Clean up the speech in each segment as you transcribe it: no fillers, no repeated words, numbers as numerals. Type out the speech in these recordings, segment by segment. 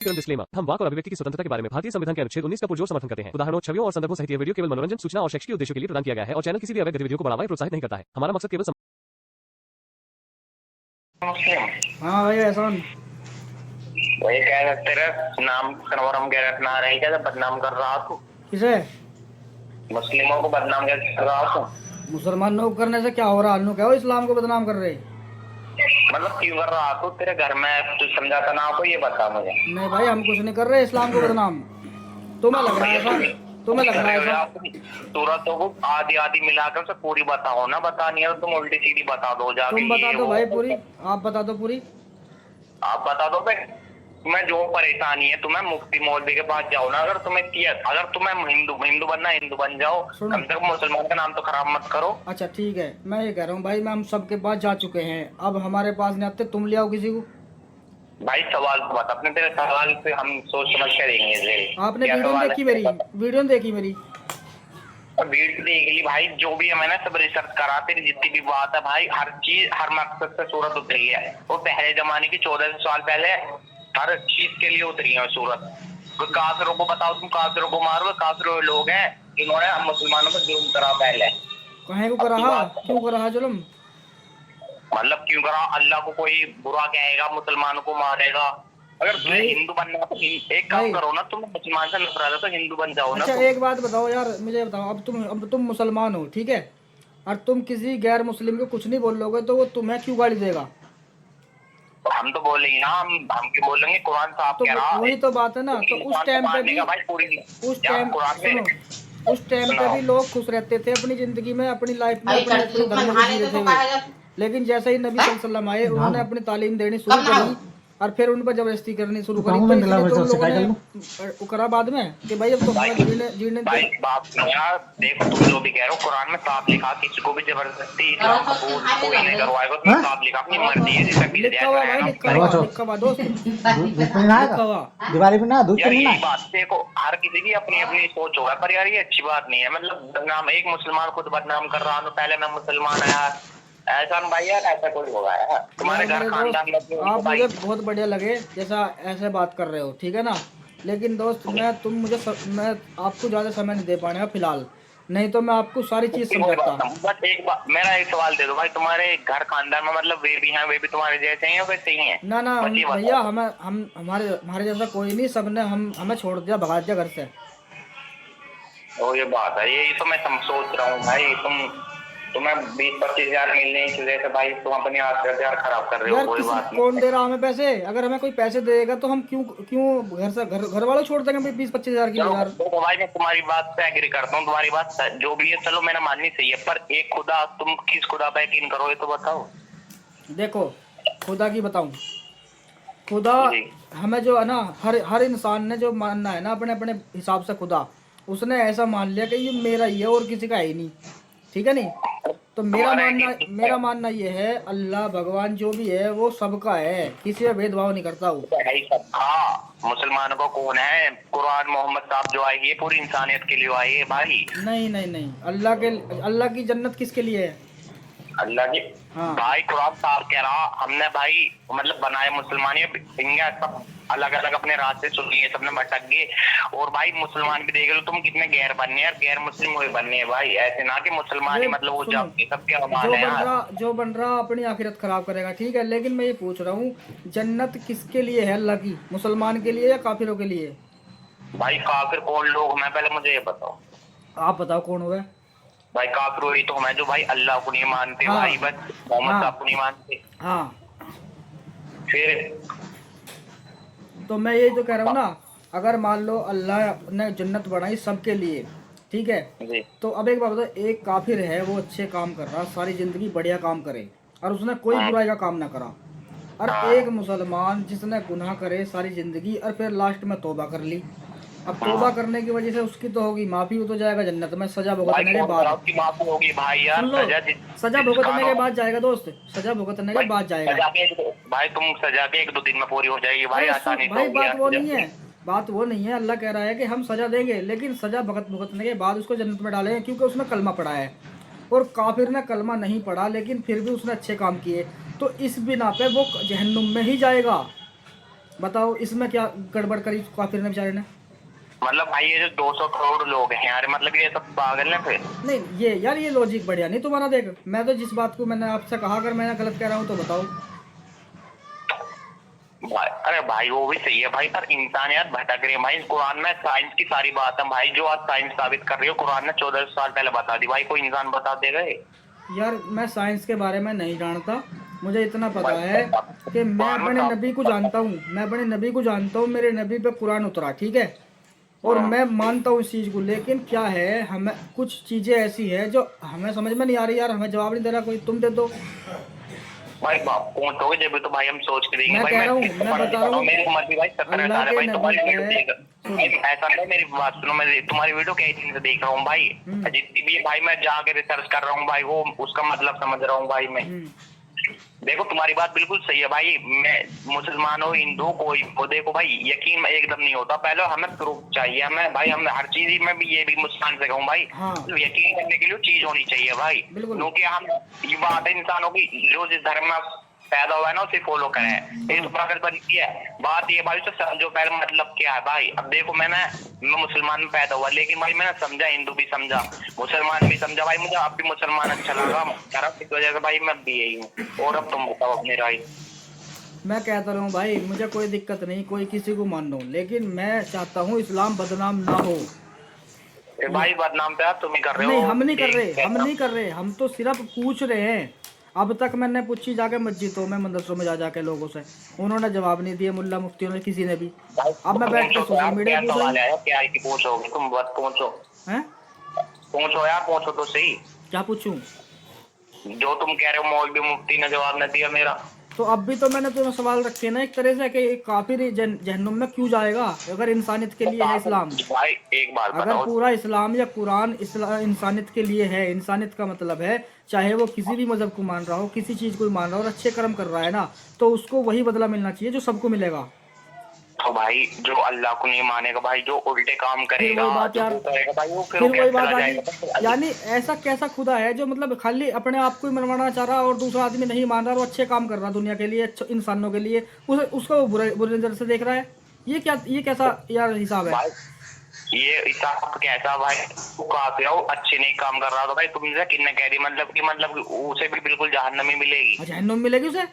Disclaimer, हम वाक और अभिव्यक्ति की स्वतंत्रता के बारे में भारतीय संविधान के अनुच्छेद 19 का पुरजोर समर्थन करते हैं। उदाहरणों, छवियों और संदर्भों सहित यह वीडियो केवल मनोरंजन, सूचना और शैक्षिक उद्देश्यों के लिए प्रदान किया गया है और चैनल किसी भी अवैध गतिविधियों को बढ़ावा या प्रोत्साहित नहीं करता है। हमारा मकसद केवल हाँ भैया एहसान, वही कह रहे तेरा नाम कन्फर्म कह रहा ना रही क्या बदनाम कर रहा तू किसे? मुस्लिमों को बदनाम कर रहा तू। मुसलमानों को करने से क्या हो रहा है? क्या हो इस्लाम को बदनाम कर रहे? मतलब क्यों कर रहा तू? तेरे घर में तू समझाता ना को ये बता मुझे। नहीं भाई, हम कुछ नहीं कर रहे इस्लाम को बदनाम। तुम्हें लग रहा है ऐसा? तुम्हें लग रहा है ऐसा? सूरतों को आधी आधी मिलाकर से पूरी बताओ ना, बतानी है तो तुम उल्टी सीधी बता दो जाके। तुम बता दो भाई पूरी, आप बता दो पूरी। आप बता दो भाई, तुम्हें जो परेशानी है तुम्हें मुफ्ती मौलवी के पास जाओ ना। अगर तुम्हें हिंदू बनना, हिंदू बन जाओ, कम से कम मुसलमान का नाम तो खराब मत करो। अच्छा ठीक है, मैं ये कह रहा हूँ भाई, मैं हम सबके पास जा चुके हैं, अब हमारे पास नहीं आते, तुम ले आओ किसी को। भाई सवाल तो बता, अपने तेरे सवाल से हम सोच समझ कर देंगे। आपने वीडियो देखी मेरी? वीडियो देखी मेरी? वीडियो देख ली भाई, जो भी है मैंने सब रिसर्च करा। तेरी जितनी भी बात है भाई, हर चीज हर मकसद से सूरत उतरी है। वो पहले जमाने की 1400 साल पहले हर चीज के लिए उतरी है सूरत। काफिरों को बताओ, तुम काफिरों को मारो। काफिर लोग हैं जिन्होंने हम मुसलमानों पर जुल्म करा पहले। कहे को करा? क्यों करा जुल्म? मतलब क्यों करा? अल्लाह को कोई बुरा कहेगा, मुसलमानों को मारेगा। अगर तुम्हें हिंदू बनना है तो एक काम करो ना, तुम मुसलमान से नफरत है तो हिंदू बन जाओ ना। अच्छा एक बात बताओ यार, मुझे बताओ, अब तुम मुसलमान हो, ठीक है, और तुम किसी गैर मुस्लिम को कुछ नहीं बोलोगे तो वो तुम्हें क्यों गाली देगा? हम तो बोलेंगे ना, हम क्यों बोलेंगे? कुरान साफ तो कह रहा है। वही तो बात है ना। तो उस टाइम पे भी उस टाइम पे भी लोग खुश रहते थे अपनी जिंदगी में, अपनी लाइफ में, अपने धर्म में जी रहे थे। लेकिन जैसे ही नबी सल्लल्लाहु अलैहि वसल्लम आए, उन्होंने अपनी तालीम देनी शुरू करी और फिर उन पर जबरदस्ती करनी शुरू करी। तो इसलिए तुम लोगों ने करा बाद में कि भाई अब तो जीने भाई बात यार देखो, तुम जो भी कह रहे हो कुरान में साफ लिखा, किसी को भी जबरदस्ती इस्लाम कबूल कोई नहीं करवाएगा। तो साफ लिखा, अपनी मर्जी है जैसा भी लिखा हुआ भाई, लिखा हुआ दोस्त, लिखा हुआ दिवाली पे ना दूध यार। यही बात देखो, हर किसी की अपनी अपनी सोच होगा, पर यार ये अच्छी बात नहीं है। मतलब बदनाम, एक मुसलमान खुद बदनाम कर रहा हूँ, पहले मैं मुसलमान आया ऐसा भाई यार, ऐसा कोई होगा यार तुम्हारे घर खानदान में? आप मुझे बहुत बढ़िया लगे जैसा ऐसे बात कर रहे हो, ठीक है ना। लेकिन दोस्त मैं आपको ज्यादा समय नहीं दे पाऊंगा फिलहाल, नहीं तो मैं आपको सारी चीज समझाता। बस एक बात, मेरा एक सवाल दे दो भाई, तुम्हारे घर खानदान में मतलब वे भी हैं, वे भी तुम्हारे जैसे हैं या वैसे ही हैं? ना भैया, हमारे जैसा कोई नहीं, सबने हमें छोड़ दिया, भगा दिया घर से। ओ ये बात है, यही तो मैं सोच रहा हूँ भाई। तुम्हें 20-25 हजार मिलने की वजह से भाई तुम अपनी आखिरत यार खराब कर रहे हो। कोई बात नहीं, कौन दे रहा हमें पैसे? अगर हमें कोई पैसे देगा तो हम क्यों घर वालों छोड़ देंगे 20-25 हजार की? यार तो भाई मैं तुम्हारी बात से एग्री करता हूँ, तुम्हारी बात जो भी है चलो मैंने माननी सही है, पर एक खुदा, तुम किस खुदा पे यकीन करो ये तो बताओ। देखो खुदा की बताऊं, खुदा हमें जो है ना, हर इंसान ने जो मानना है ना अपने अपने हिसाब से खुदा, उसने ऐसा मान लिया कि ये मेरा ही है और किसी का है ही नहीं, ठीक है नहीं। तो मेरा मानना ये है, अल्लाह भगवान जो भी है वो सबका है, किसी में भेदभाव नहीं करता हूँ। हाँ, मुसलमानों को कौन है? कुरान मोहम्मद साहब जो आई है पूरी इंसानियत के लिए आई है भाई। नहीं, अल्लाह की जन्नत किसके लिए है? अल्लाह की। हाँ भाई कुरान साहब कह रहा, हमने भाई मतलब बनाए मुसलमान, सब अलग अलग अपने रास्ते चुनिए, सबने भटक गए। और भाई मुसलमान भी देख लो तुम, कितने गैर बनने यार, गैर मुस्लिम हुए बनने भाई। ऐसे ना कि मुसलमान ही मतलब वो जाते सब क्या मान है। जो बन रहा अपनी आखिरत खराब करेगा, ठीक है। लेकिन मैं ये पूछ रहा हूँ, जन्नत किसके लिए है अल्लाह की? मुसलमान के लिए या काफिरों के लिए? भाई काफिर कौन लोग हैं पहले मुझे ये बताओ। आप बताओ कौन हुआ? भाई काफिर वही तो हमें जो भाई अल्लाह को नहीं मानते। हाँ, भाई बस मोहम्मद साहब को नहीं मानते। हाँ फिर तो मैं ये जो कह रहा हूँ ना, अगर मान लो अल्लाह ने जन्नत बनाई सबके लिए, ठीक है, तो अब एक बात बताओ, एक काफिर है वो अच्छे काम कर रहा, सारी जिंदगी बढ़िया काम करे और उसने कोई बुराई का काम ना करा, और एक मुसलमान जिसने गुनाह करे सारी जिंदगी और फिर लास्ट में तौबा कर ली। अब तौबा करने की वजह से उसकी तो होगी माफी, वो तो जाएगा जन्नत में सजा भुगतने के बाद। सजा भुगतने के बाद जाएगा दोस्त, सजा भुगतने के बाद जाएगा भाई। तुम सजा के 1-2 दिन में पूरी हो जाएगी भाई, आसानी से। भाई बात वो नहीं है, अल्लाह कह रहा है कि हम सजा देंगे, लेकिन सजा भुगतने के बाद उसको जन्नत में डालेंगे, क्योंकि उसने कलमा पढ़ा है। और काफिर ने कलमा नहीं पढ़ा लेकिन फिर भी उसने अच्छे काम किए, तो इस बिना पे वो जहन्नुम में ही जाएगा। बताओ इसमें क्या गड़बड़ करी काफिर ने बेचारे ने? मतलब भाई ये जो 200 करोड़ लोग हैं यार, मतलब ये सब पागल है फिर। नहीं ये यार ये लॉजिक बढ़िया नहीं तुम्हारा। देख मैं तो जिस बात को मैंने आपसे कहा, अगर मैं गलत कह रहा हूँ तो बताओ। अरे भाई वो भी सही है भाई, पर इंसान यार भटक रहे हैं भाई। कुरान में साइंस की सारी बात है भाई, जो आज साइंस साबित कर रही हो कुरान ने 1400 साल पहले बता दी भाई, कोई इंसान बता देगा ये? यार मैं साइंस के बारे में नहीं जानता, मुझे इतना पता है कि मैं अपने नबी को जानता हूँ, मैं अपने नबी को जानता हूँ, मेरे नबी पे कुरान उतरा, ठीक है, और मैं मानता हूँ इस चीज़ को। लेकिन क्या है, हमें कुछ चीज़ें ऐसी है जो हमें समझ में नहीं आ रही यार, हमें जवाब नहीं दे रहा कोई, तुम दे दो भाई बाप पहुंचोगे जब तो भाई हम सोच के देंगे मैं भाई। कह रहा हूँ, मैं बता रहा हूँ मेरी उम्र भी भाई 17 अल्लाह साल है के भाई, तुम्हारी नबी वीडियो है। देख ऐसा नहीं, मेरी बात सुनो, मैं तुम्हारी वीडियो कई दिन से देख रहा हूँ भाई, जितनी भी भाई मैं जाके रिसर्च कर रहा हूँ भाई, वो उसका मतलब समझ रहा हूँ भाई मैं। देखो तुम्हारी बात बिल्कुल सही है भाई, मैं मुसलमान हो हिंदू कोई हो, देखो भाई यकीन एकदम नहीं होता, पहले हमें प्रूफ चाहिए, हमें भाई हम हर चीज में भी, ये भी मुस्कान से कहूँ भाई, हाँ। यकीन करने के लिए चीज होनी चाहिए भाई, क्योंकि हम ये बात है इंसानों की, जो जिस धर्म में पैदा हुआ है ना उसे फॉलो करें, ये तो पागलपंती है। बात ये भाई तो समझो पहले मतलब क्या है भाई। अब देखो मैं मुसलमान में पैदा हुआ, लेकिन भाई मैंने समझा, हिंदू भी समझा, मुसलमान भी समझा भाई, मुझे अब भी मुसलमान अच्छा लगा इस वजह से भाई मैं भी यही हूँ। और अब तुम बताओ अपनी राय। मैं कहता रहा हूँ भाई, मुझे कोई दिक्कत नहीं, कोई किसी को मान लो, लेकिन मैं चाहता हूँ इस्लाम बदनाम ना हो। भाई बदनाम तो आप तुम ही कर रहे हो। नहीं हम नहीं कर रहे, हम नहीं कर रहे, हम तो सिर्फ पूछ रहे हैं। अब तक मैंने पूछी जाके मस्जिदों में मदरसों में जा जाके लोगों से, उन्होंने जवाब नहीं दिए, मुल्ला मुफ्तियों ने किसी ने भी। अब मैं बैठ के सोशल मीडिया पूछ रहा हूँ, क्या पूछोगे तुम, बस पूछो हैं पूछो यार, पूछो तो सही। क्या पूछूं? जो तुम कह रहे हो मौलवी मुफ्ती ने जवाब न दिया मेरा। तो अब भी तो मैंने तुम्हें सवाल रखे ना एक तरह से कि एक काफिर जहन्नुम में क्यों जाएगा अगर इंसानियत के लिए है इस्लाम? भाई एक बात अगर बताओ, पूरा इस्लाम या कुरान इंसानियत के लिए है, इंसानियत का मतलब है चाहे वो किसी भी मजहब को मान रहा हो, किसी चीज को मान रहा हो और अच्छे कर्म कर रहा है ना, तो उसको वही बदला मिलना चाहिए जो सबको मिलेगा। तो भाई जो अल्लाह को नहीं मानेगा भाई, जो उल्टे काम करेगा, वही बात यार, फिर वही बात आ गई। यानी ऐसा कैसा खुदा है जो मतलब खाली अपने आप को ही मनवाना चाह रहा और दूसरा आदमी नहीं मान रहा और अच्छे काम कर रहा दुनिया के लिए, इंसानों के लिए, उसको बुरे नजर से देख रहा है? ये कैसा यार हिसाब है? ये हिसाब कैसा भाई, तू काफिर हो, अच्छे नहीं काम कर रहा, तो भाई तुमसे किसने कह दी मतलब उसे भी बिल्कुल जहन्नमी मिलेगी। जहन्नुम मिलेगी उसे?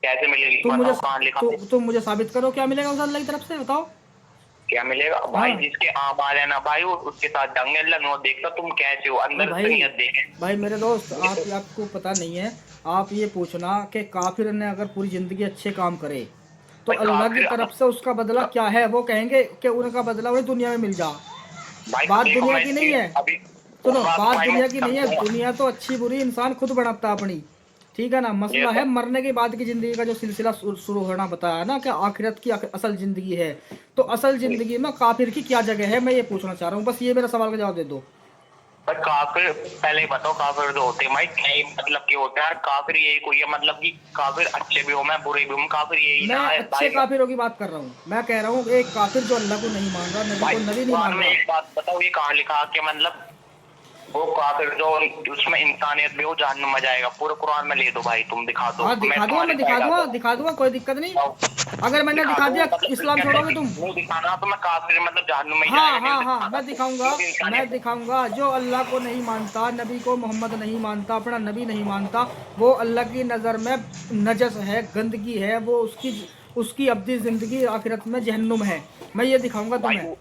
कैसे मिलेगी? तुम मुझे साबित करो क्या मिलेगा उसे अल्लाह की तरफ से, बताओ क्या मिलेगा भाई? जिसके आमाल है ना भाई, वो उसके साथ दंगे लो, देखता तुम कैसे हो अंदर से नियत देखे। भाई मेरे दोस्त, आपको पता नहीं है, आप ये पूछना कि काफिर ने अगर पूरी जिंदगी अच्छे काम करे तो अल्लाह की तरफ से उसका बदला क्या है? वो कहेंगे कि उनका बदला उन्हें दुनिया में मिल जा। बात दुनिया की नहीं है, सुनो, बात दुनिया की नहीं है, दुनिया तो अच्छी बुरी इंसान खुद बनाता अपनी, ठीक है ना। मसला है मरने के बाद की जिंदगी का जो सिलसिला शुरू होना बताया ना कि आखिरत की असल जिंदगी है, तो असल जिंदगी में काफिर की क्या जगह है, मैं ये पूछना चाह रहा हूँ, बस ये मेरा सवाल का जवाब दे दो। काफिर पहले बताओ, काफिर जो होते हैं भाई क्या मतलब के होते हैं? काफिर यही कोई है मतलब कि काफिर अच्छे भी हो मैं बुरे भी हूँ, काफिर यही मैं अच्छे काफिरों की बात कर रहा हूँ, मैं कह रहा हूँ एक काफिर जो अल्लाह को नहीं मान रहा, नबी को नबी नहीं मान रहा। एक बात बताओ, ये कहाँ लिखा कि मतलब वो काफिर जो उसमें इंसानियत भी हो जहन्नुम में जाएगा? पूरे कुरान में ले दो भाई, तुम दिखा दो। हाँ दिखा दूंगा, मैं दिखा दूंगा, कोई दिक्कत नहीं। अगर मैंने दिखा दिया इस्लाम छोड़ोगे तुम? दिखाना तो मैं काफिर मतलब जहन्नुम में हाँ मैं दिखाऊंगा जो अल्लाह को नहीं मानता, नबी को मोहम्मद नहीं मानता, अपना नबी नहीं मानता, वो अल्लाह की नज़र में नजस है, गंदगी है, वो उसकी अब्दी जिंदगी आखिरत में जहन्नुम है, मैं ये दिखाऊंगा तुम्हें।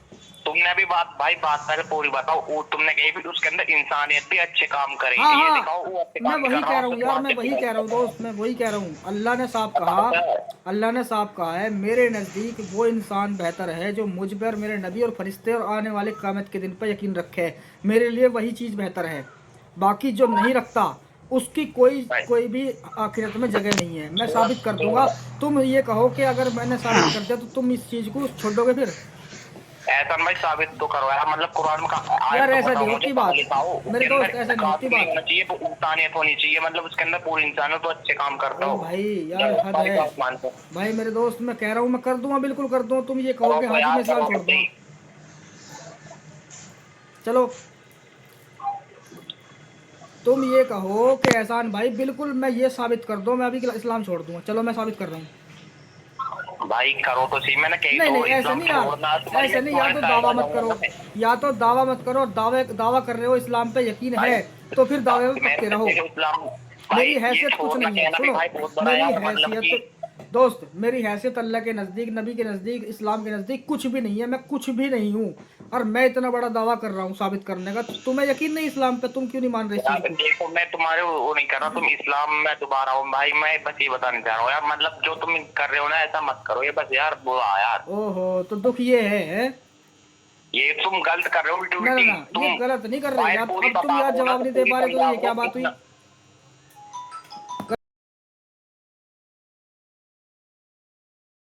तुमने भी बात पहले पूरी बताओ, तुमने कही भी उसके अंदर इंसानियत भी अच्छे काम करे, हाँ, ये दिखाओ वो अच्छे मैं वही कह रहा हूँ यार, मैं वही कह रहा हूँ दोस्त, मैं वही कह रहा हूँ। अल्लाह ने साफ कहा है मेरे नज़दीक वो इंसान बेहतर है जो मुझ पर, मेरे नबी और फरिश्ते और आने वाले क़यामत के दिन पर यकीन रखे, मेरे लिए वही चीज़ बेहतर है। बाकी जो नहीं रखता उसकी कोई भी आखिरत में जगह नहीं है। मैं साबित कर दूंगा, तुम ये कहो कि अगर मैंने साबित कर दिया तो तुम इस चीज़ को छोड़ोगे? फिर ऐसा भाई साबित तो करो यार, मतलब कुरान में यार ऐसा नहीं होती बात मेरे दोस्त, ऐसा नहीं होती बात। चाहिए इंसानियत होनी चाहिए, मतलब उसके अंदर पूरी इंसान तो अच्छे काम करता हो भाई यार हद है भाई मेरे दोस्त, मैं कह रहा हूँ मैं कर दूंगा, बिल्कुल कर दूंगा, तुम ये कहो कि हाँ जी मैं इस्लाम छोड़ दूंगा। चलो तुम ये कहो कि एहसान भाई बिल्कुल मैं ये साबित कर दो, मैं अभी इस्लाम छोड़ दूंगा, चलो मैं साबित कर रहा हूँ। भाई करो तो सही, मैंने कही नहीं तो नहीं, ऐसे इस्लाम नहीं छोड़ना यार, तुम्हारी ऐसे नहीं यार, तो दावा मत करो, या तो दावा मत करो, दावा कर रहे हो इस्लाम पे यकीन है तो फिर दावे में पक्के रहो। मेरी हैसियत कुछ नहीं है, सुनो, मेरी मतलब कि हैसियत दोस्त, मेरी हैसियत अल्लाह के नज़दीक, नबी के नज़दीक, इस्लाम के नज़दीक कुछ भी नहीं है, मैं कुछ भी नहीं हूँ। और मैं इतना बड़ा दावा कर रहा हूँ साबित करने का, तुम्हें यकीन नहीं इस्लाम पे, तुम क्यों नहीं मान रहे इस चीज़ को? देखो मैं तुम्हारे वो नहीं कर रहा, तुम इस्लाम में दोबारा हो भाई, मैं बस ये बताने चाह रहा हूँ यार, मतलब जो तुम कर रहे हो ना ऐसा मत करो, ये बस यार बुरा यार, ओहो, तो दुख ये है? ये तुम गलत कर रहे हो, उल्टी ना ना उल्टी ना, ये तुम गलत नहीं कर रहे भाई यार, पूरी अब तुम यार बताओ ना, जवाब तो नहीं दे पूरी पा रहे, तो ये क्या समझाओ बात हुई?